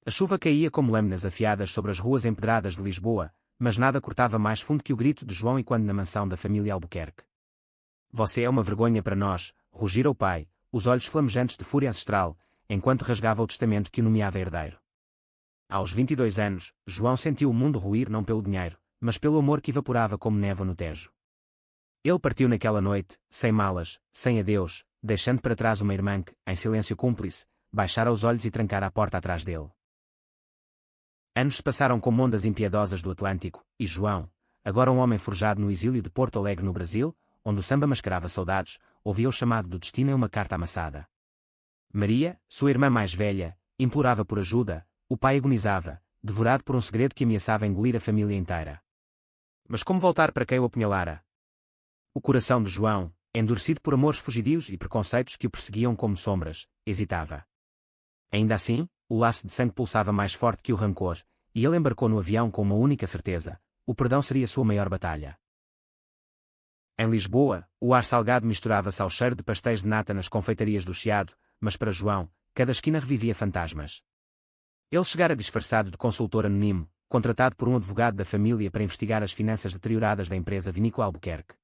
A chuva caía como lâminas afiadas sobre as ruas empedradas de Lisboa, mas nada cortava mais fundo que o grito de João enquanto na mansão da família Albuquerque. Você é uma vergonha para nós, rugira o pai, os olhos flamejantes de fúria ancestral, enquanto rasgava o testamento que o nomeava herdeiro. Aos 22 anos, João sentiu o mundo ruir não pelo dinheiro, mas pelo amor que evaporava como névoa no Tejo. Ele partiu naquela noite, sem malas, sem adeus, deixando para trás uma irmã que, em silêncio cúmplice, baixara os olhos e trancara a porta atrás dele. Anos se passaram como ondas impiedosas do Atlântico, e João, agora um homem forjado no exílio de Porto Alegre no Brasil, onde o samba mascarava saudades, ouvia o chamado do destino em uma carta amassada. Maria, sua irmã mais velha, implorava por ajuda, o pai agonizava, devorado por um segredo que ameaçava engolir a família inteira. Mas como voltar para quem o apunhalara? O coração de João, endurecido por amores fugidios e preconceitos que o perseguiam como sombras, hesitava. Ainda assim, o laço de sangue pulsava mais forte que o rancor, e ele embarcou no avião com uma única certeza: o perdão seria sua maior batalha. Em Lisboa, o ar salgado misturava-se ao cheiro de pastéis de nata nas confeitarias do Chiado, mas para João, cada esquina revivia fantasmas. Ele chegara disfarçado de consultor anónimo, contratado por um advogado da família para investigar as finanças deterioradas da empresa vinícola Albuquerque.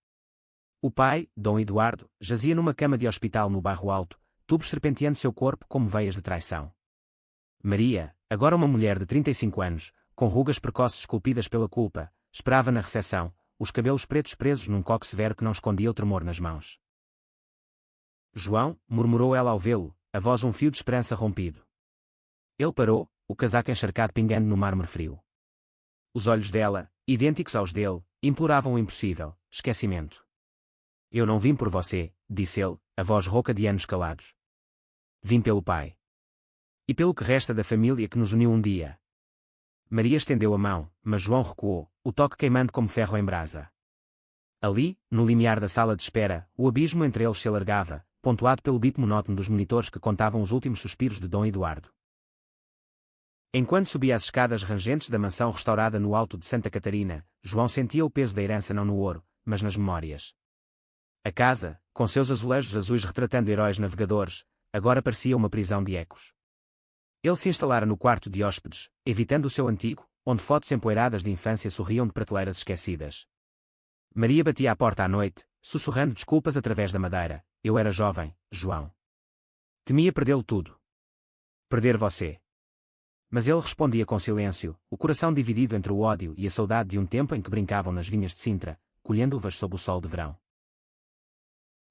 O pai, Dom Eduardo, jazia numa cama de hospital no Bairro Alto, tubos serpenteando seu corpo como veias de traição. Maria, agora uma mulher de 35 anos, com rugas precoces esculpidas pela culpa, esperava na recepção, os cabelos pretos presos num coque severo que não escondia o tremor nas mãos. João, murmurou ela ao vê-lo, a voz um fio de esperança rompido. Ele parou, o casaco encharcado pingando no mármore frio. Os olhos dela, idênticos aos dele, imploravam o impossível: esquecimento. Eu não vim por você, disse ele, a voz rouca de anos calados. Vim pelo pai. E pelo que resta da família que nos uniu um dia. Maria estendeu a mão, mas João recuou, o toque queimando como ferro em brasa. Ali, no limiar da sala de espera, o abismo entre eles se alargava, pontuado pelo bip monótono dos monitores que contavam os últimos suspiros de Dom Eduardo. Enquanto subia as escadas rangentes da mansão restaurada no alto de Santa Catarina, João sentia o peso da herança não no ouro, mas nas memórias. A casa, com seus azulejos azuis retratando heróis navegadores, agora parecia uma prisão de ecos. Ele se instalara no quarto de hóspedes, evitando o seu antigo, onde fotos empoeiradas de infância sorriam de prateleiras esquecidas. Maria batia à porta à noite, sussurrando desculpas através da madeira: eu era jovem, João. Temia perdê-lo tudo. Perder você. Mas ele respondia com silêncio, o coração dividido entre o ódio e a saudade de um tempo em que brincavam nas vinhas de Sintra, colhendo uvas sob o sol de verão.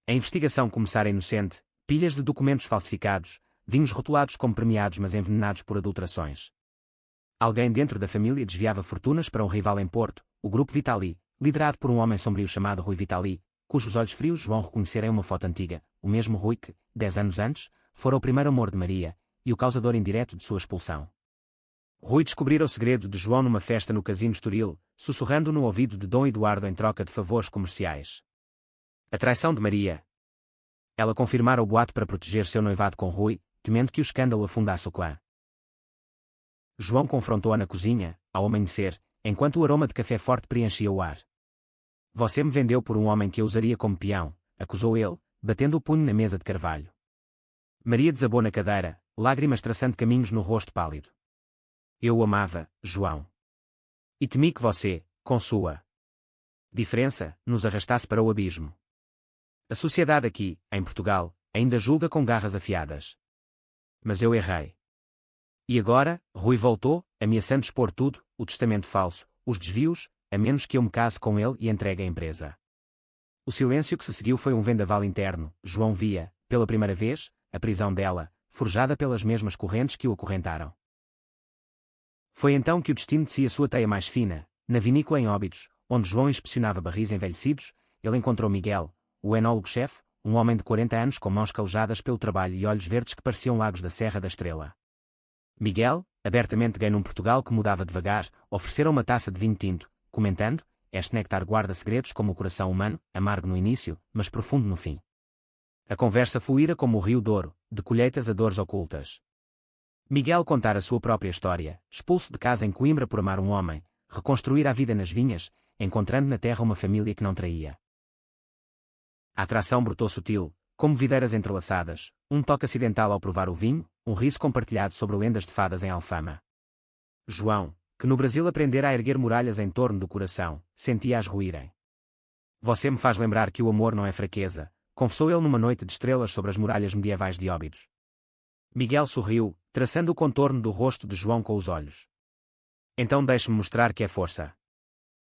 A investigação começara inocente, pilhas de documentos falsificados, vinhos rotulados como premiados mas envenenados por adulterações. Alguém dentro da família desviava fortunas para um rival em Porto, o Grupo Vitali, liderado por um homem sombrio chamado Rui Vitali, cujos olhos frios João reconhecera em uma foto antiga, o mesmo Rui que, 10 anos antes, fora o primeiro amor de Maria, e o causador indireto de sua expulsão. Rui descobrira o segredo de João numa festa no Casino Estoril, sussurrando no ouvido de Dom Eduardo em troca de favores comerciais. A traição de Maria. Ela confirmara o boato para proteger seu noivado com Rui, temendo que o escândalo afundasse o clã. João confrontou-a na cozinha, ao amanhecer, enquanto o aroma de café forte preenchia o ar. Você me vendeu por um homem que eu usaria como peão, acusou ele, batendo o punho na mesa de carvalho. Maria desabou na cadeira, lágrimas traçando caminhos no rosto pálido. Eu o amava, João. E temi que você, com sua diferença, nos arrastasse para o abismo. A sociedade aqui, em Portugal, ainda julga com garras afiadas. Mas eu errei. E agora, Rui voltou, ameaçando expor tudo, o testamento falso, os desvios, a menos que eu me case com ele e entregue a empresa. O silêncio que se seguiu foi um vendaval interno. João via, pela primeira vez, a prisão dela, forjada pelas mesmas correntes que o acorrentaram. Foi então que o destino tecia sua teia mais fina. Na vinícola em Óbidos, onde João inspecionava barris envelhecidos, ele encontrou Miguel, o enólogo-chefe, um homem de 40 anos com mãos calejadas pelo trabalho e olhos verdes que pareciam lagos da Serra da Estrela. Miguel, abertamente gay num Portugal que mudava devagar, oferecera uma taça de vinho tinto, comentando: este néctar guarda segredos como o coração humano, amargo no início, mas profundo no fim. A conversa fluíra como o rio Douro, de colheitas a dores ocultas. Miguel contara a sua própria história, expulso de casa em Coimbra por amar um homem, reconstruir a vida nas vinhas, encontrando na terra uma família que não traía. A atração brotou sutil, como videiras entrelaçadas, um toque acidental ao provar o vinho, um riso compartilhado sobre lendas de fadas em Alfama. João, que no Brasil aprendera a erguer muralhas em torno do coração, sentia-as ruírem. Você me faz lembrar que o amor não é fraqueza, confessou ele numa noite de estrelas sobre as muralhas medievais de Óbidos. Miguel sorriu, traçando o contorno do rosto de João com os olhos. Então deixe-me mostrar que é força.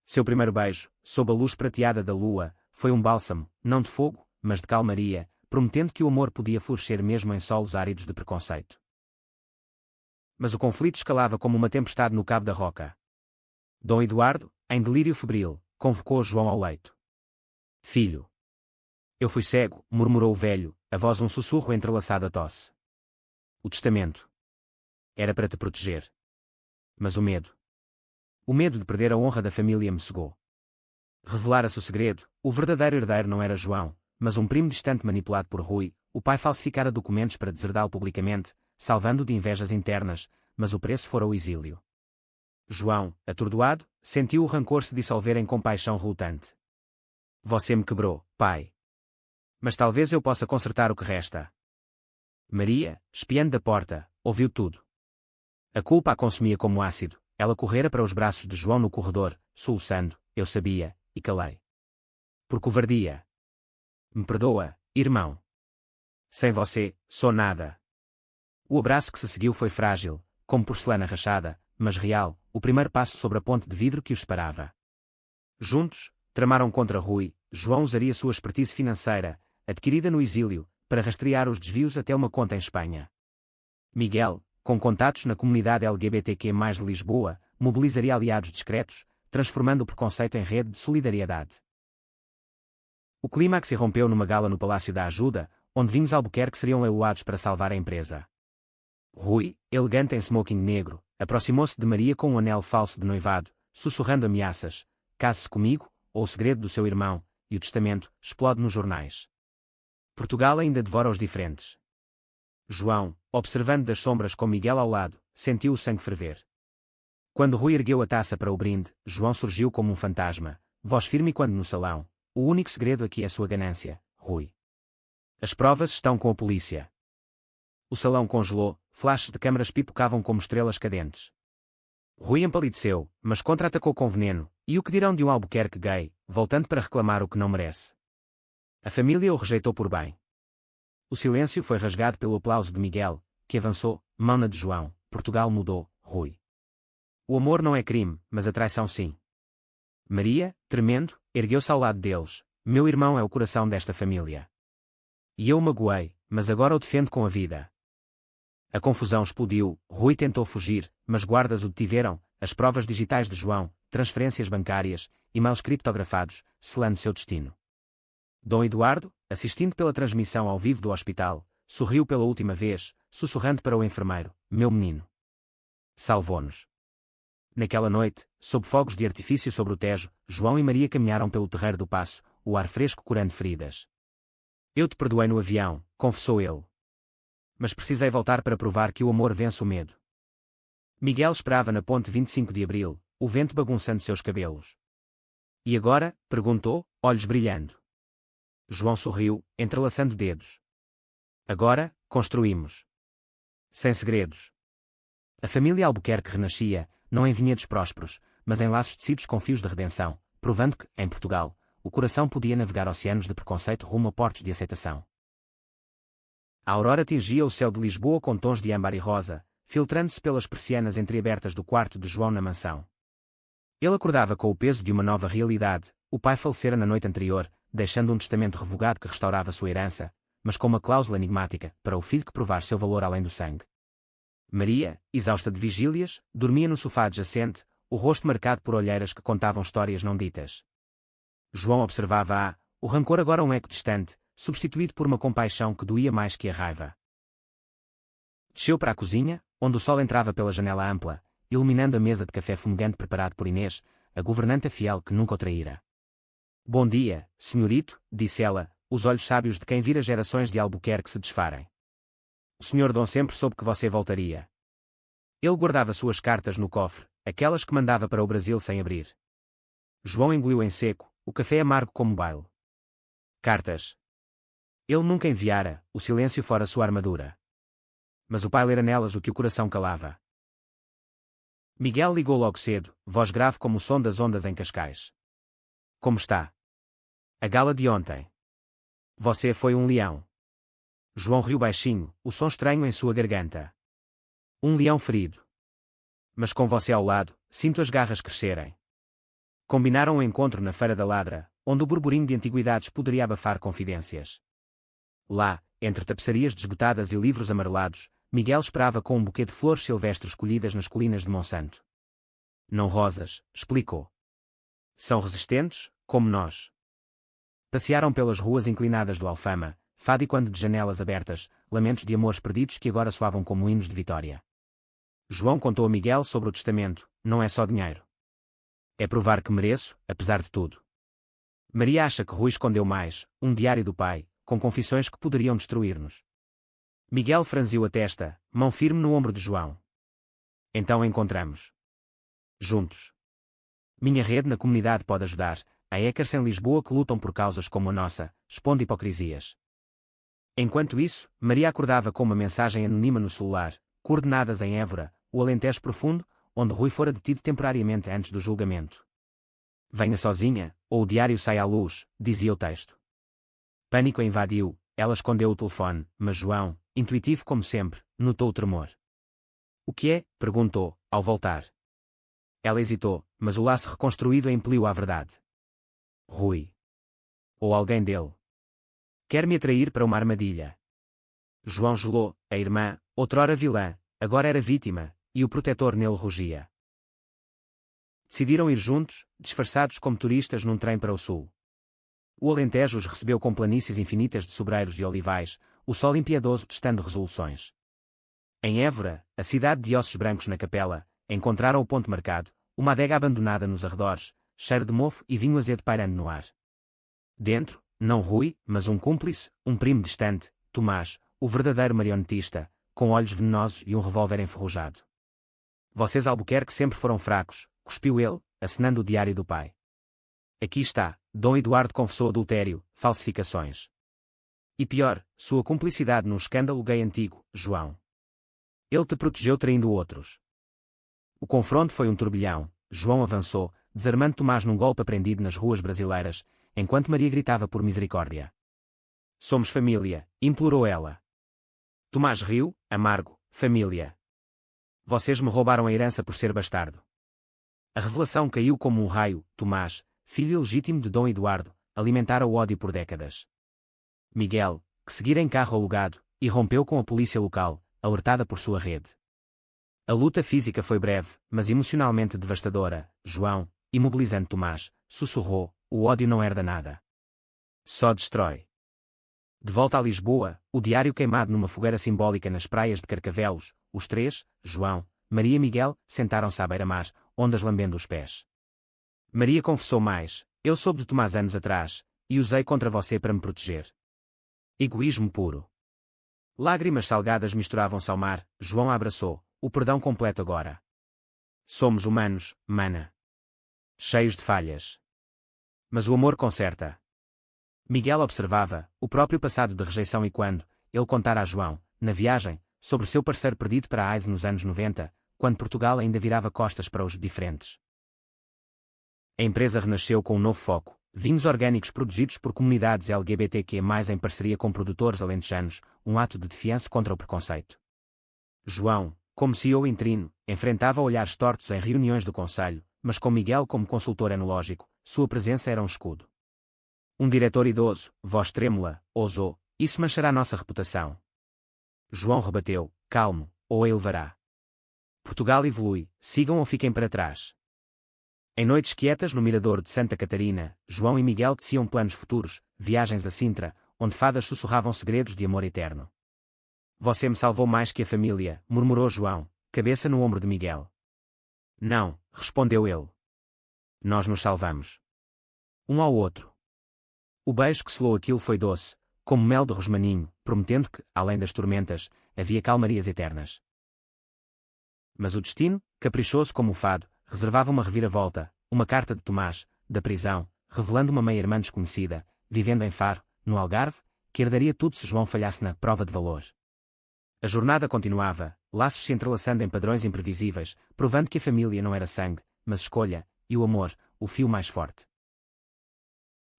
Seu primeiro beijo, sob a luz prateada da lua, foi um bálsamo, não de fogo, mas de calmaria, prometendo que o amor podia florescer mesmo em solos áridos de preconceito. Mas o conflito escalava como uma tempestade no Cabo da Roca. Dom Eduardo, em delírio febril, convocou João ao leito. Filho. Eu fui cego, murmurou o velho, a voz um sussurro entrelaçado à tosse. O testamento. Era para te proteger. Mas o medo. O medo de perder a honra da família me cegou. Revelara-se o segredo, o verdadeiro herdeiro não era João, mas um primo distante manipulado por Rui. O pai falsificara documentos para deserdá-lo publicamente, salvando-o de invejas internas, mas o preço fora o exílio. João, atordoado, sentiu o rancor se dissolver em compaixão relutante. Você me quebrou, pai. Mas talvez eu possa consertar o que resta. Maria, espiando da porta, ouviu tudo. A culpa a consumia como ácido, ela correra para os braços de João no corredor, soluçando, eu sabia, e calei. Por covardia. Me perdoa, irmão. Sem você, sou nada. O abraço que se seguiu foi frágil, como porcelana rachada, mas real, o primeiro passo sobre a ponte de vidro que os separava. Juntos, tramaram contra Rui. João usaria sua expertise financeira, adquirida no exílio, para rastrear os desvios até uma conta em Espanha. Miguel, com contatos na comunidade LGBTQ+ de Lisboa, mobilizaria aliados discretos, transformando o preconceito em rede de solidariedade. O clímax irrompeu numa gala no Palácio da Ajuda, onde vinhos Albuquerque seriam leiloados para salvar a empresa. Rui, elegante em smoking negro, aproximou-se de Maria com um anel falso de noivado, sussurrando ameaças: case-se comigo, ou o segredo do seu irmão, e o testamento, explode nos jornais. Portugal ainda devora os diferentes. João, observando das sombras com Miguel ao lado, sentiu o sangue ferver. Quando Rui ergueu a taça para o brinde, João surgiu como um fantasma, voz firme quando no salão. O único segredo aqui é sua ganância, Rui. As provas estão com a polícia. O salão congelou, flashes de câmaras pipocavam como estrelas cadentes. Rui empalideceu, mas contra-atacou com veneno, e o que dirão de um Albuquerque gay, voltando para reclamar o que não merece. A família o rejeitou por bem. O silêncio foi rasgado pelo aplauso de Miguel, que avançou, mão na de João. Portugal mudou, Rui. O amor não é crime, mas a traição sim. Maria, tremendo, ergueu-se ao lado deles. Meu irmão é o coração desta família. E eu o magoei, mas agora o defendo com a vida. A confusão explodiu. Rui tentou fugir, mas guardas o detiveram. As provas digitais de João, transferências bancárias, e-mails criptografados, selando seu destino. Dom Eduardo, assistindo pela transmissão ao vivo do hospital, sorriu pela última vez, sussurrando para o enfermeiro: meu menino. Salvou-nos. Naquela noite, sob fogos de artifício sobre o Tejo, João e Maria caminharam pelo terreiro do Paço, o ar fresco curando feridas. Eu te perdoei no avião, confessou ele. Mas precisei voltar para provar que o amor vence o medo. Miguel esperava na ponte 25 de abril, o vento bagunçando seus cabelos. E agora? Perguntou, olhos brilhando. João sorriu, entrelaçando dedos. Agora, construímos. Sem segredos. A família Albuquerque renascia, não em vinhedos prósperos, mas em laços tecidos com fios de redenção, provando que, em Portugal, o coração podia navegar oceanos de preconceito rumo a portos de aceitação. A aurora tingia o céu de Lisboa com tons de âmbar e rosa, filtrando-se pelas persianas entreabertas do quarto de João na mansão. Ele acordava com o peso de uma nova realidade. O pai falecera na noite anterior, deixando um testamento revogado que restaurava sua herança, mas com uma cláusula enigmática, para o filho que provar seu valor além do sangue. Maria, exausta de vigílias, dormia no sofá adjacente, o rosto marcado por olheiras que contavam histórias não ditas. João observava-a, o rancor agora um eco distante, substituído por uma compaixão que doía mais que a raiva. Desceu para a cozinha, onde o sol entrava pela janela ampla, iluminando a mesa de café fumegante preparado por Inês, a governanta fiel que nunca o traíra. Bom dia, senhorito, disse ela, os olhos sábios de quem vira gerações de Albuquerque se desfarem. O senhor Dom sempre soube que você voltaria. Ele guardava suas cartas no cofre, aquelas que mandava para o Brasil sem abrir. João engoliu em seco, o café amargo como baile. Cartas. Ele nunca enviara, o silêncio fora sua armadura. Mas o pai lera nelas o que o coração calava. Miguel ligou logo cedo, voz grave como o som das ondas em Cascais. Como está? A gala de ontem. Você foi um leão. João riu baixinho, o som estranho em sua garganta. Um leão ferido. Mas com você ao lado, sinto as garras crescerem. Combinaram um encontro na Feira da Ladra, onde o burburinho de antiguidades poderia abafar confidências. Lá, entre tapeçarias desbotadas e livros amarelados, Miguel esperava com um buquê de flores silvestres colhidas nas colinas de Monsanto. Não rosas, explicou. São resistentes, como nós. Passearam pelas ruas inclinadas do Alfama, fadicando de janelas abertas, lamentos de amores perdidos que agora soavam como hinos de vitória. João contou a Miguel sobre o testamento, não é só dinheiro. É provar que mereço, apesar de tudo. Maria acha que Rui escondeu mais, um diário do pai, com confissões que poderiam destruir-nos. Miguel franziu a testa, mão firme no ombro de João. Então encontramos. Juntos. Minha rede na comunidade pode ajudar, há hackers em Lisboa que lutam por causas como a nossa, expondo hipocrisias. Enquanto isso, Maria acordava com uma mensagem anônima no celular, coordenadas em Évora, o Alentejo Profundo, onde Rui fora detido temporariamente antes do julgamento. Venha sozinha, ou o diário sai à luz, dizia o texto. Pânico a invadiu, ela escondeu o telefone, mas João, intuitivo como sempre, notou o tremor. O que é? Perguntou, ao voltar. Ela hesitou, mas o laço reconstruído a impeliu à verdade. Rui. Ou alguém dele. Quer me atrair para uma armadilha. João gelou, a irmã, outrora vilã, agora era vítima, e o protetor nele rugia. Decidiram ir juntos, disfarçados como turistas num trem para o sul. O Alentejo os recebeu com planícies infinitas de sobreiros e olivais, o sol impiedoso testando resoluções. Em Évora, a cidade de ossos brancos na capela, encontraram o ponto marcado, uma adega abandonada nos arredores, cheiro de mofo e vinho azedo pairando no ar. Dentro, não Rui, mas um cúmplice, um primo distante, Tomás, o verdadeiro marionetista, com olhos venenosos e um revólver enferrujado. Vocês Albuquerque sempre foram fracos, cuspiu ele, acenando o diário do pai. Aqui está, Dom Eduardo confessou adultério, falsificações. E pior, sua cumplicidade num escândalo gay antigo, João. Ele te protegeu traindo outros. O confronto foi um turbilhão, João avançou, desarmando Tomás num golpe aprendido nas ruas brasileiras, enquanto Maria gritava por misericórdia. Somos família, implorou ela. Tomás riu, amargo, família. Vocês me roubaram a herança por ser bastardo. A revelação caiu como um raio, Tomás, filho ilegítimo de Dom Eduardo, alimentara o ódio por décadas. Miguel, que seguira em carro alugado, irrompeu com a polícia local, alertada por sua rede. A luta física foi breve, mas emocionalmente devastadora. João, imobilizando Tomás, sussurrou, o ódio não herda nada. Só destrói. De volta a Lisboa, o diário queimado numa fogueira simbólica nas praias de Carcavelos, os três, João, Maria e Miguel, sentaram-se à beira-mar, ondas lambendo os pés. Maria confessou mais, eu soube de Tomás anos atrás, e usei contra você para me proteger. Egoísmo puro. Lágrimas salgadas misturavam-se ao mar, João a abraçou, o perdão completo agora. Somos humanos, mana. Cheios de falhas. Mas o amor conserta. Miguel observava, o próprio passado de rejeição e quando, ele contara a João, na viagem, sobre seu parceiro perdido para a AIDS nos anos 90, quando Portugal ainda virava costas para os diferentes. A empresa renasceu com um novo foco, vinhos orgânicos produzidos por comunidades LGBTQ+, em parceria com produtores alentejanos, um ato de defiança contra o preconceito. João, como CEO interino, enfrentava olhares tortos em reuniões do conselho, mas com Miguel como consultor enológico, sua presença era um escudo. Um diretor idoso, voz trêmula, ousou, isso manchará nossa reputação. João rebateu, calmo, ou a elevará. Portugal evolui, sigam ou fiquem para trás. Em noites quietas no mirador de Santa Catarina, João e Miguel teciam planos futuros, viagens a Sintra, onde fadas sussurravam segredos de amor eterno. Você me salvou mais que a família, murmurou João, cabeça no ombro de Miguel. Não, respondeu ele. Nós nos salvamos. Um ao outro. O beijo que selou aquilo foi doce, como mel de rosmaninho, prometendo que, além das tormentas, havia calmarias eternas. Mas o destino, caprichoso como o fado, reservava uma reviravolta, uma carta de Tomás, da prisão, revelando uma meia-irmã desconhecida, vivendo em Faro, no Algarve, que herdaria tudo se João falhasse na prova de valor. A jornada continuava, laços se entrelaçando em padrões imprevisíveis, provando que a família não era sangue, mas escolha, e o amor, o fio mais forte.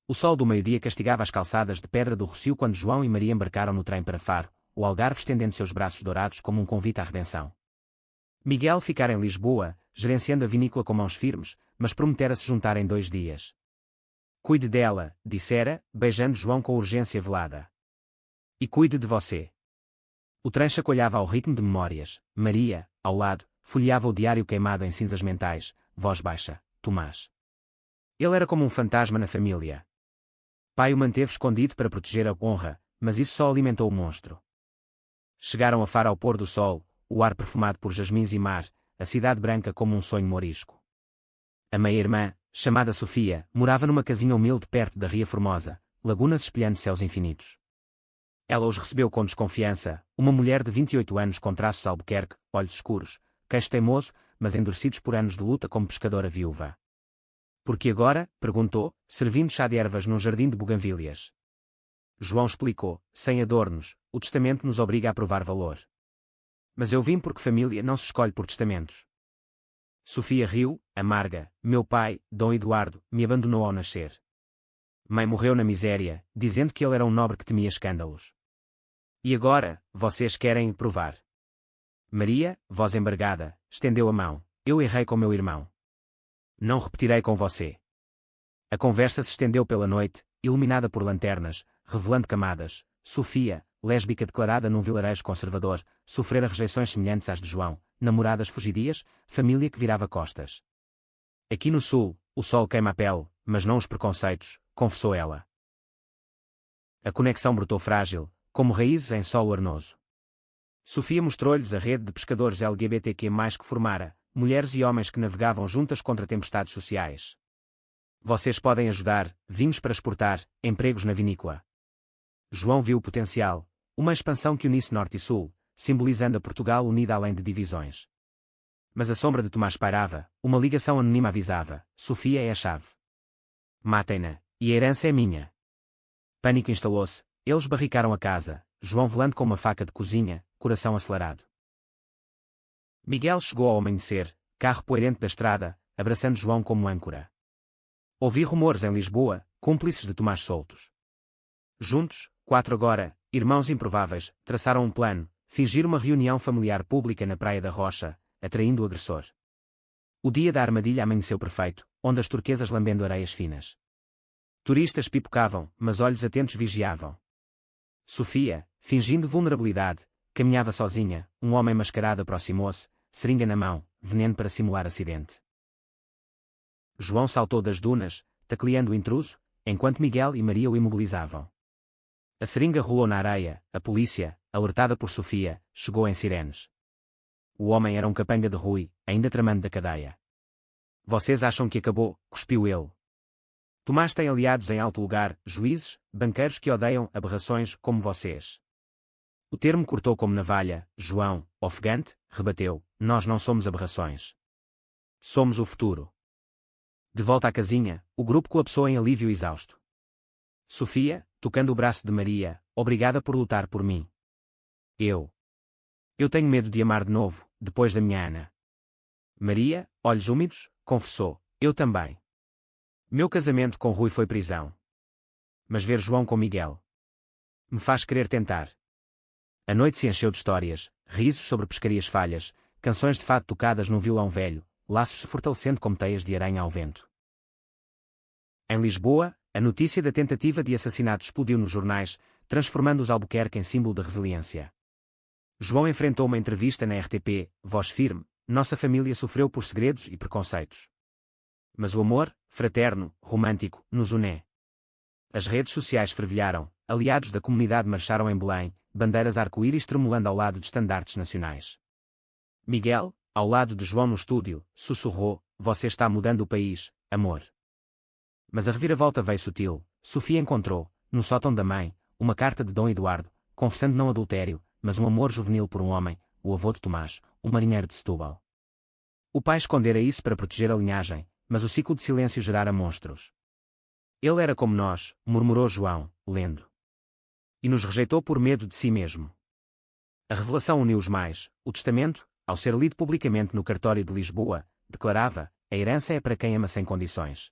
O sol do meio-dia castigava as calçadas de pedra do Rossio quando João e Maria embarcaram no trem para Faro, o Algarve estendendo seus braços dourados como um convite à redenção. Miguel ficara em Lisboa, gerenciando a vinícola com mãos firmes, mas prometera se juntar em 2 dias. Cuide dela, dissera, beijando João com urgência velada. E cuide de você. O trem chacoalhava ao ritmo de memórias. Maria, ao lado, folheava o diário queimado em cinzas mentais, voz baixa, Tomás. Ele era como um fantasma na família. Pai o manteve escondido para proteger a honra, mas isso só alimentou o monstro. Chegaram a Faro ao pôr do sol, o ar perfumado por jasmins e mar, a cidade branca como um sonho mourisco. A meia-irmã, chamada Sofia, morava numa casinha humilde perto da Ria Formosa, lagunas espelhando céus infinitos. Ela os recebeu com desconfiança, uma mulher de 28 anos com traços Albuquerque, olhos escuros, queixo teimoso, mas endurecidos por anos de luta como pescadora viúva. Por que agora? Perguntou, servindo chá de ervas num jardim de buganvílias. João explicou, sem adornos, o testamento nos obriga a provar valor. Mas eu vim porque família não se escolhe por testamentos. Sofia riu, amarga, meu pai, Dom Eduardo, me abandonou ao nascer. Mãe morreu na miséria, dizendo que ele era um nobre que temia escândalos. E agora, vocês querem provar. Maria, voz embargada, estendeu a mão, eu errei com meu irmão. Não repetirei com você. A conversa se estendeu pela noite, iluminada por lanternas, revelando camadas. Sofia, lésbica declarada num vilarejo conservador, sofrera rejeições semelhantes às de João, namoradas fugidias, família que virava costas. Aqui no sul, o sol queima a pele, mas não os preconceitos, confessou ela. A conexão brotou frágil, como raízes em solo arnoso. Sofia mostrou-lhes a rede de pescadores LGBTQ+, que formara, mulheres e homens que navegavam juntas contra tempestades sociais. Vocês podem ajudar, vinhos para exportar, empregos na vinícola. João viu o potencial, uma expansão que unisse norte e sul, simbolizando a Portugal unida além de divisões. Mas a sombra de Tomás pairava, uma ligação anônima avisava, Sofia é a chave. Matem-na, e a herança é minha. Pânico instalou-se, eles barricaram a casa, João velando com uma faca de cozinha, coração acelerado. Miguel chegou ao amanhecer, carro poeirente da estrada, abraçando João como âncora. Ouvi rumores em Lisboa, cúmplices de Tomás soltos. Juntos, 4 agora, irmãos improváveis, traçaram um plano, fingir uma reunião familiar pública na Praia da Rocha, atraindo o agressor. O dia da armadilha amanheceu perfeito, ondas turquesas lambendo areias finas. Turistas pipocavam, mas olhos atentos vigiavam. Sofia, fingindo vulnerabilidade, caminhava sozinha, um homem mascarado aproximou-se, seringa na mão, veneno para simular acidente. João saltou das dunas, tacleando o intruso, enquanto Miguel e Maria o imobilizavam. A seringa rolou na areia, a polícia, alertada por Sofia, chegou em sirenes. O homem era um capanga de Rui, ainda tramando da cadeia. Vocês acham que acabou? Cuspiu ele. Tomás tem aliados em alto lugar, juízes, banqueiros que odeiam aberrações como vocês. O termo cortou como navalha, João, ofegante, rebateu, nós não somos aberrações. Somos o futuro. De volta à casinha, o grupo colapsou em alívio exausto. Sofia, tocando o braço de Maria, obrigada por lutar por mim. Eu tenho medo de amar de novo, depois da minha Ana. Maria, olhos úmidos, confessou, eu também. Meu casamento com Rui foi prisão. Mas ver João com Miguel me faz querer tentar. A noite se encheu de histórias, risos sobre pescarias falhas, canções de fado tocadas num violão velho, laços se fortalecendo como teias de aranha ao vento. Em Lisboa, a notícia da tentativa de assassinato explodiu nos jornais, transformando os Albuquerque em símbolo de resiliência. João enfrentou uma entrevista na RTP, voz firme, nossa família sofreu por segredos e preconceitos. Mas o amor, fraterno, romântico, nos une. As redes sociais fervilharam, aliados da comunidade marcharam em Belém, bandeiras arco-íris tremulando ao lado de estandartes nacionais. Miguel, ao lado de João no estúdio, sussurrou, você está mudando o país, amor. Mas a reviravolta veio sutil, Sofia encontrou, no sótão da mãe, uma carta de Dom Eduardo, confessando não adultério, mas um amor juvenil por um homem, o avô de Tomás, um marinheiro de Setúbal. O pai escondera isso para proteger a linhagem, mas o ciclo de silêncio gerara monstros. Ele era como nós, murmurou João, lendo. E nos rejeitou por medo de si mesmo. A revelação uniu-os mais. O testamento, ao ser lido publicamente no cartório de Lisboa, declarava: a herança é para quem ama sem condições.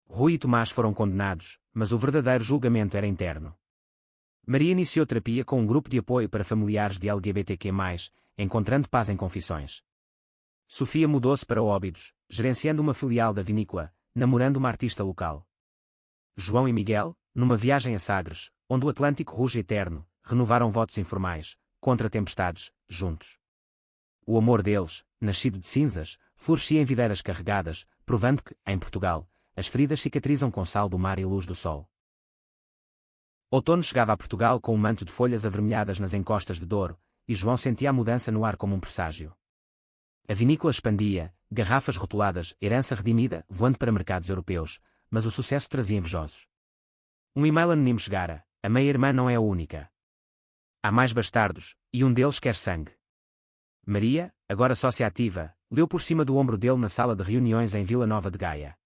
Rui e Tomás foram condenados, mas o verdadeiro julgamento era interno. Maria iniciou terapia com um grupo de apoio para familiares de LGBTQ+, encontrando paz em confissões. Sofia mudou-se para Óbidos, gerenciando uma filial da vinícola, namorando uma artista local. João e Miguel, numa viagem a Sagres, onde o Atlântico ruge eterno, renovaram votos informais, contra tempestades, juntos. O amor deles, nascido de cinzas, florescia em videiras carregadas, provando que, em Portugal, as feridas cicatrizam com sal do mar e luz do sol. Outono chegava a Portugal com um manto de folhas avermelhadas nas encostas de Douro, e João sentia a mudança no ar como um presságio. A vinícola expandia, garrafas rotuladas, herança redimida, voando para mercados europeus, mas o sucesso trazia invejosos. Um e-mail anónimo chegara: a meia-irmã não é a única. Há mais bastardos, e um deles quer sangue. Maria, agora sócia ativa, leu por cima do ombro dele na sala de reuniões em Vila Nova de Gaia.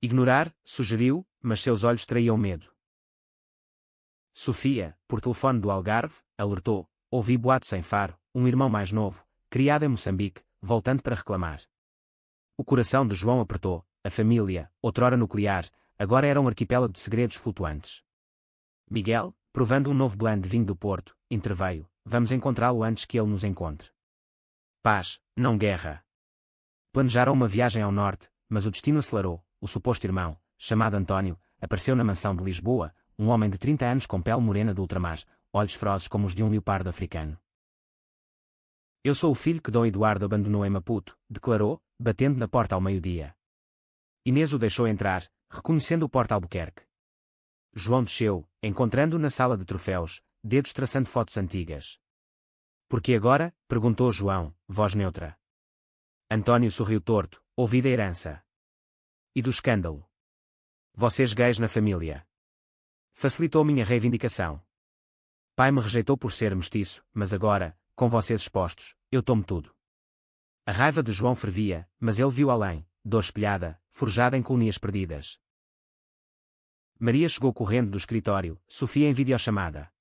Ignorar, sugeriu, mas seus olhos traíam medo. Sofia, por telefone do Algarve, alertou: ouvi boatos em Faro, um irmão mais novo, criado em Moçambique, voltando para reclamar. O coração de João apertou. A família, outrora nuclear, agora era um arquipélago de segredos flutuantes. Miguel, provando um novo blend de vinho do Porto, interveio: vamos encontrá-lo antes que ele nos encontre. Paz, não guerra. Planejaram uma viagem ao norte, mas o destino acelerou. O suposto irmão, chamado António, apareceu na mansão de Lisboa, um homem de 30 anos com pele morena do ultramar, olhos ferozes como os de um leopardo africano. Eu sou o filho que Dom Eduardo abandonou em Maputo, declarou, batendo na porta ao meio-dia. Inês o deixou entrar, reconhecendo o porta-Albuquerque. João desceu, encontrando-o na sala de troféus, dedos traçando fotos antigas. Por que agora? Perguntou João, voz neutra. António sorriu torto: ouvi da herança. E do escândalo. Vocês gays na família. Facilitou minha reivindicação. Pai me rejeitou por ser mestiço, mas agora, com vocês expostos, eu tomo tudo. A raiva de João fervia, mas ele viu além, dor espelhada, forjada em colunias perdidas. Maria chegou correndo do escritório, Sofia em videochamada.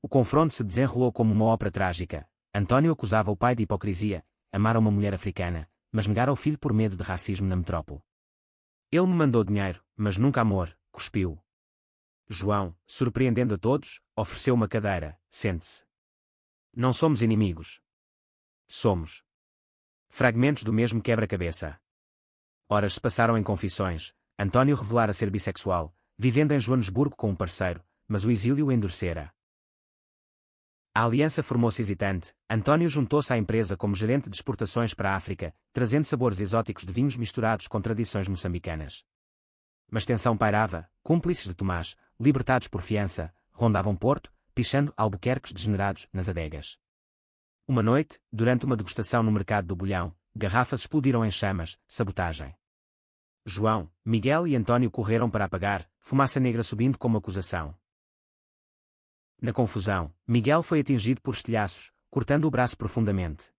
O confronto se desenrolou como uma ópera trágica. António acusava o pai de hipocrisia, amar uma mulher africana, mas negara o filho por medo de racismo na metrópole. Ele me mandou dinheiro, mas nunca amor, cuspiu. João, surpreendendo a todos, ofereceu uma cadeira: sente-se. Não somos inimigos. Somos fragmentos do mesmo quebra-cabeça. Horas se passaram em confissões. António revelara ser bissexual, vivendo em Joanesburgo com um parceiro, mas o exílio o endurecera. A aliança formou-se hesitante. António juntou-se à empresa como gerente de exportações para a África, trazendo sabores exóticos de vinhos misturados com tradições moçambicanas. Mas tensão pairava. Cúmplices de Tomás, libertados por fiança, rondavam Porto, pichando albuquerques degenerados nas adegas. Uma noite, durante uma degustação no mercado do Bolhão, garrafas explodiram em chamas: sabotagem. João, Miguel e António correram para apagar, fumaça negra subindo como acusação. Na confusão, Miguel foi atingido por estilhaços, cortando o braço profundamente.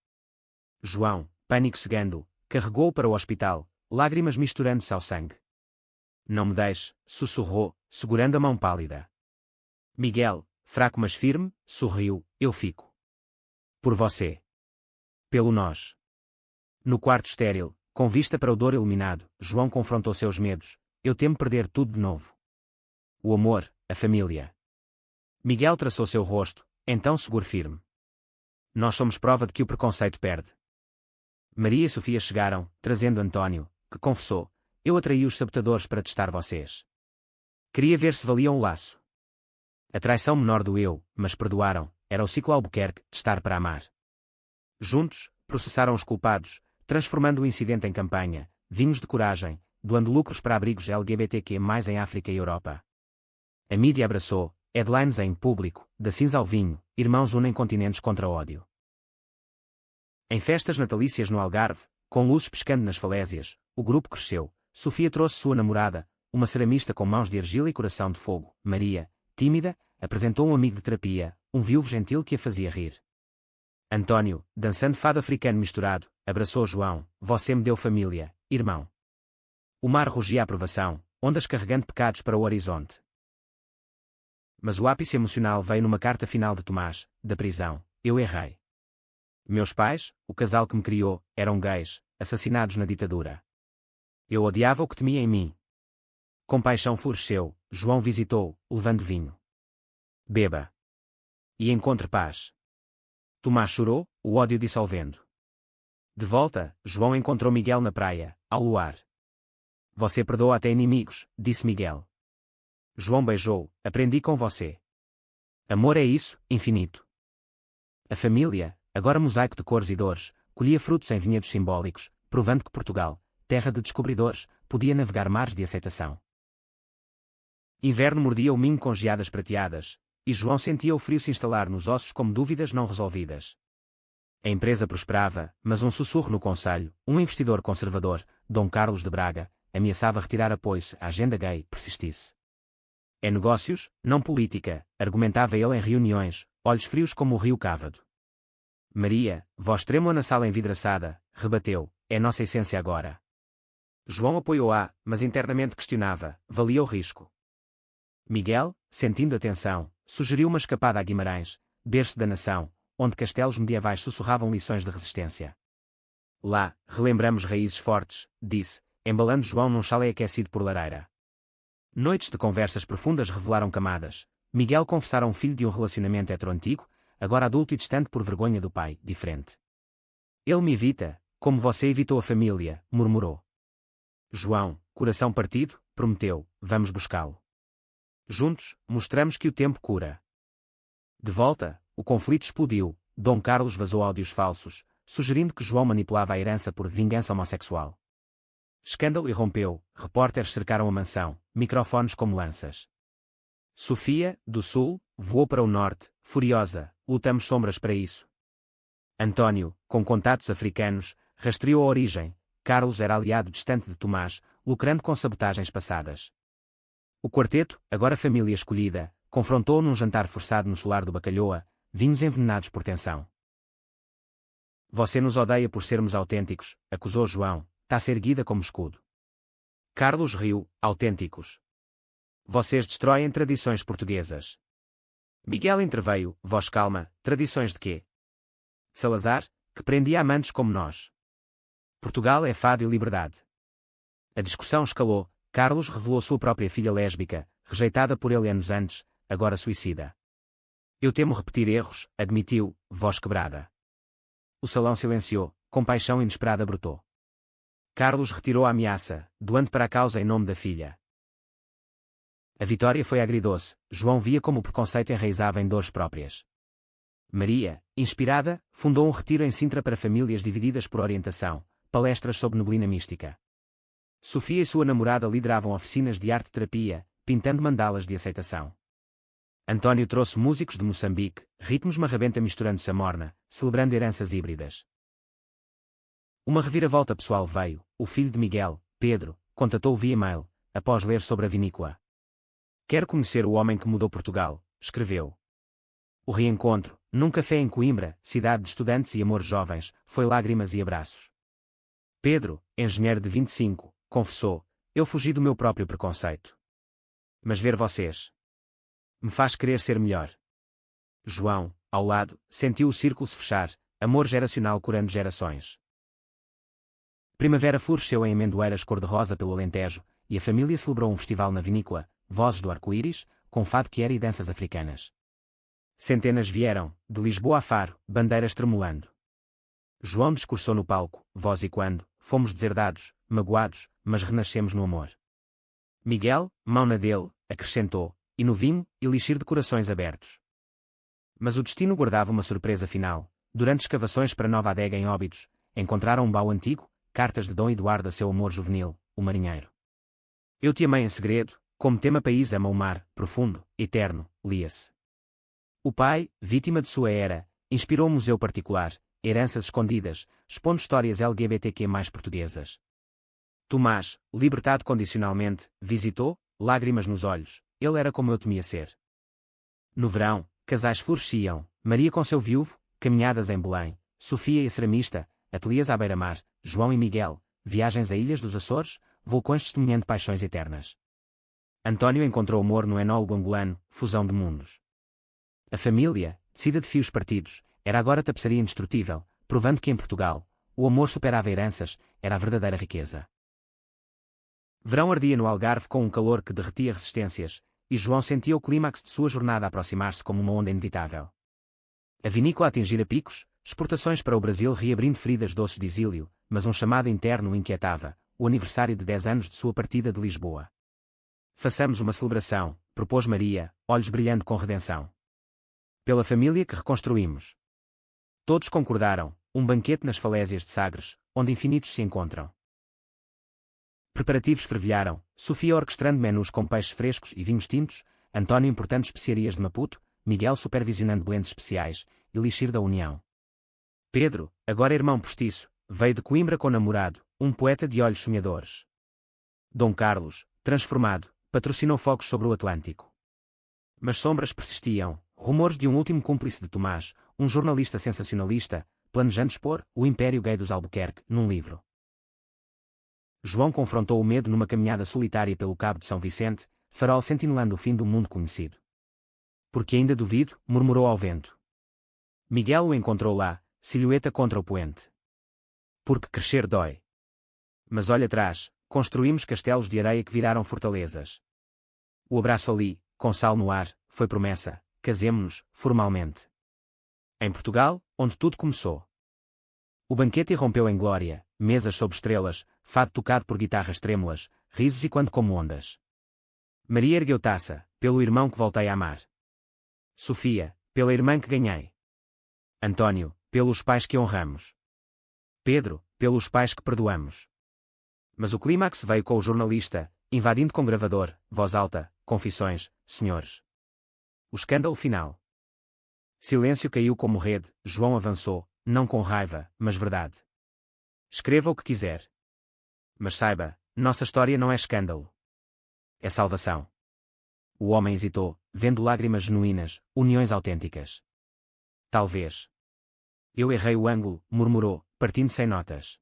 João, pânico cegando, carregou-o para o hospital, lágrimas misturando-se ao sangue. Não me deixe, sussurrou, segurando a mão pálida. Miguel, fraco mas firme, sorriu: eu fico. Por você. Pelo nós. No quarto estéril, com vista para o Douro iluminado, João confrontou seus medos: eu temo perder tudo de novo. O amor, a família. Miguel traçou seu rosto: então segure firme. Nós somos prova de que o preconceito perde. Maria e Sofia chegaram, trazendo António, que confessou: eu atraí os sabotadores para testar vocês. Queria ver se valiam o laço. A traição menor doeu, mas perdoaram. Era o ciclo Albuquerque, de estar para amar. Juntos, processaram os culpados, transformando o incidente em campanha, vinhos de coragem, doando lucros para abrigos LGBTQ+, em África e Europa. A mídia abraçou, headlines em público: da cinza ao vinho, irmãos unem continentes contra o ódio. Em festas natalícias no Algarve, com luzes pescando nas falésias, o grupo cresceu. Sofia trouxe sua namorada, uma ceramista com mãos de argila e coração de fogo. Maria, tímida, apresentou um amigo de terapia, um viúvo gentil que a fazia rir. António, dançando fado africano misturado, abraçou João: você me deu família, irmão. O mar rugia a aprovação, ondas carregando pecados para o horizonte. Mas o ápice emocional veio numa carta final de Tomás, da prisão: eu errei. Meus pais, o casal que me criou, eram gays, assassinados na ditadura. Eu odiava o que temia em mim. Compaixão floresceu, João visitou, levando vinho. Beba. E encontre paz. Tomás chorou, o ódio dissolvendo. De volta, João encontrou Miguel na praia, ao luar. Você perdoa até inimigos, disse Miguel. João beijou, aprendi com você. Amor é isso, infinito. A família, agora mosaico de cores e dores, colhia frutos em vinhedos simbólicos, provando que Portugal, terra de descobridores, podia navegar mares de aceitação. Inverno mordia o minho com geadas prateadas, e João sentia o frio se instalar nos ossos como dúvidas não resolvidas. A empresa prosperava, mas um sussurro no conselho, um investidor conservador, Dom Carlos de Braga, ameaçava retirar apoio se a agenda gay persistisse. É negócios, não política, argumentava ele em reuniões, olhos frios como o rio Cávado. Maria, voz trêmula na sala envidraçada, rebateu: é nossa essência agora. João apoiou-a, mas internamente questionava: valia o risco? Miguel, sentindo a tensão, sugeriu uma escapada a Guimarães, berço da nação, onde castelos medievais sussurravam lições de resistência. Lá, relembramos raízes fortes, disse, embalando João num chalé aquecido por lareira. Noites de conversas profundas revelaram camadas. Miguel confessara um filho de um relacionamento hetero-antigo, agora adulto e distante por vergonha do pai, diferente. Ele me evita, como você evitou a família, murmurou. João, coração partido, prometeu: vamos buscá-lo. Juntos, mostramos que o tempo cura. De volta, o conflito explodiu. Dom Carlos vazou áudios falsos, sugerindo que João manipulava a herança por vingança homossexual. Escândalo irrompeu, repórteres cercaram a mansão, microfones como lanças. Sofia, do sul, voou para o norte, furiosa: lutamos sombras para isso. Antônio, com contatos africanos, rastreou a origem. Carlos era aliado distante de Tomás, lucrando com sabotagens passadas. O quarteto, agora família escolhida, confrontou num jantar forçado no solar do Bacalhoa, vinhos envenenados por tensão. Você nos odeia por sermos autênticos, acusou João, taça erguida como escudo. Carlos riu: autênticos. Vocês destroem tradições portuguesas. Miguel interveio: voz calma, tradições de quê? Salazar, que prendia amantes como nós. Portugal é fado e liberdade. A discussão escalou. Carlos revelou sua própria filha lésbica, rejeitada por ele anos antes, agora suicida. Eu temo repetir erros, admitiu, voz quebrada. O salão silenciou, compaixão inesperada brotou. Carlos retirou a ameaça, doando para a causa em nome da filha. A vitória foi agridoce. João via como o preconceito enraizava em dores próprias. Maria, inspirada, fundou um retiro em Sintra para famílias divididas por orientação, palestras sobre neblina mística. Sofia e sua namorada lideravam oficinas de arte-terapia, pintando mandalas de aceitação. Antônio trouxe músicos de Moçambique, ritmos marrabenta misturando-se a morna, celebrando heranças híbridas. Uma reviravolta pessoal veio. O filho de Miguel, Pedro, contatou-o via e-mail, após ler sobre a vinícola. Quero conhecer o homem que mudou Portugal, escreveu. O reencontro, num café em Coimbra, cidade de estudantes e amores jovens, foi lágrimas e abraços. Pedro, engenheiro de 25, confessou: eu fugi do meu próprio preconceito. Mas ver vocês me faz querer ser melhor. João, ao lado, sentiu o círculo se fechar, amor geracional curando gerações. Primavera floresceu em amendoeiras cor-de-rosa pelo Alentejo, e a família celebrou um festival na vinícola, Vozes do Arco-Íris, com fado que era e danças africanas. Centenas vieram, de Lisboa a Faro, bandeiras tremulando. João discursou no palco: voz e quando, fomos deserdados, magoados, mas renascemos no amor. Miguel, mão na dele, acrescentou: e no vinho, elixir de corações abertos. Mas o destino guardava uma surpresa final. Durante escavações para nova adega em Óbidos, encontraram um baú antigo, cartas de Dom Eduardo a seu amor juvenil, o marinheiro. Eu te amei em segredo, como tema país ama o mar, profundo, eterno, lia-se. O pai, vítima de sua era, inspirou um museu particular, heranças escondidas, expondo histórias LGBTQ+ portuguesas. Tomás, libertado condicionalmente, visitou, lágrimas nos olhos, ele era como eu temia ser. No verão, casais floresciam, Maria com seu viúvo, caminhadas em Belém, Sofia e a ceramista, ateliês à beira-mar, João e Miguel, viagens a ilhas dos Açores, vulcões testemunhando paixões eternas. António encontrou amor no enólogo angolano, fusão de mundos. A família, tecida de fios partidos, era agora tapeçaria indestrutível, provando que em Portugal, o amor superava heranças, era a verdadeira riqueza. Verão ardia no Algarve com um calor que derretia resistências, e João sentia o clímax de sua jornada aproximar-se como uma onda inevitável. A vinícola atingira picos, exportações para o Brasil reabrindo feridas doces de exílio, mas um chamado interno o inquietava, o aniversário de 10 anos de sua partida de Lisboa. Façamos uma celebração, propôs Maria, olhos brilhando com redenção. Pela família que reconstruímos. Todos concordaram, um banquete nas falésias de Sagres, onde infinitos se encontram. Preparativos fervilharam, Sofia orquestrando menus com peixes frescos e vinhos tintos, António importando especiarias de Maputo, Miguel supervisionando blends especiais, Elixir da União. Pedro, agora irmão postiço, veio de Coimbra com namorado, um poeta de olhos sonhadores. Dom Carlos, transformado, patrocinou fogos sobre o Atlântico. Mas sombras persistiam, rumores de um último cúmplice de Tomás, um jornalista sensacionalista, planejando expor o Império Gay dos Albuquerque num livro. João confrontou o medo numa caminhada solitária pelo Cabo de São Vicente, farol sentinelando o fim do mundo conhecido. Porque ainda duvido, murmurou ao vento. Miguel o encontrou lá, silhueta contra o poente. Porque crescer dói. Mas olha atrás, construímos castelos de areia que viraram fortalezas. O abraço ali, com sal no ar, foi promessa, casemo-nos, formalmente. Em Portugal, onde tudo começou. O banquete irrompeu em glória, mesas sob estrelas, fado tocado por guitarras trêmulas, risos e quando como ondas. Maria ergueu taça, pelo irmão que voltei a amar. Sofia, pela irmã que ganhei. António, pelos pais que honramos. Pedro, pelos pais que perdoamos. Mas o clímax veio com o jornalista, invadindo com gravador, voz alta, confissões, senhores. O escândalo final. Silêncio caiu como rede, João avançou, não com raiva, mas verdade. Escreva o que quiser. Mas saiba, nossa história não é escândalo. É salvação. O homem hesitou, vendo lágrimas genuínas, uniões autênticas. Talvez. Eu errei o ângulo, murmurou, partindo sem notas.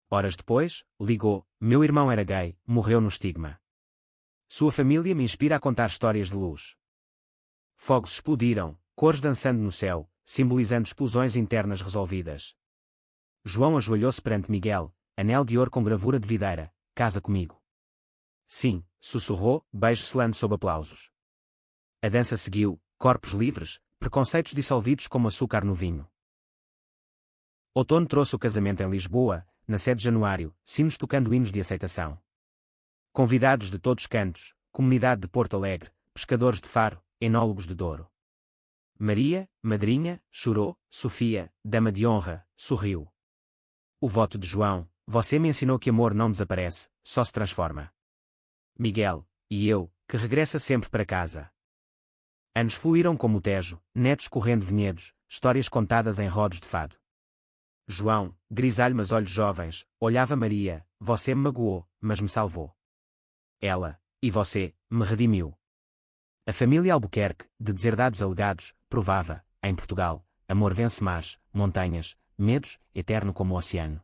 Horas depois, ligou, meu irmão era gay, morreu no estigma. Sua família me inspira a contar histórias de luz. Fogos explodiram, cores dançando no céu, simbolizando explosões internas resolvidas. João ajoelhou-se perante Miguel, anel de ouro com gravura de videira, casa comigo. Sim, sussurrou, beijo selando sob aplausos. A dança seguiu, corpos livres, preconceitos dissolvidos como açúcar no vinho. Outono trouxe o casamento em Lisboa, na sede de Januário, sinos tocando hinos de aceitação. Convidados de todos os cantos, comunidade de Porto Alegre, pescadores de Faro, enólogos de Douro. Maria, madrinha, chorou, Sofia, dama de honra, sorriu. O voto de João, você me ensinou que amor não desaparece, só se transforma. Miguel, e eu, que regressa sempre para casa. Anos fluíram como o Tejo, netos correndo vinhedos, histórias contadas em rodos de fado. João, grisalho mas olhos jovens, olhava Maria, você me magoou, mas me salvou. Ela, e você, me redimiu. A família Albuquerque, de deserdados alegados, provava, em Portugal, amor vence mares, montanhas, medos, eterno como o oceano.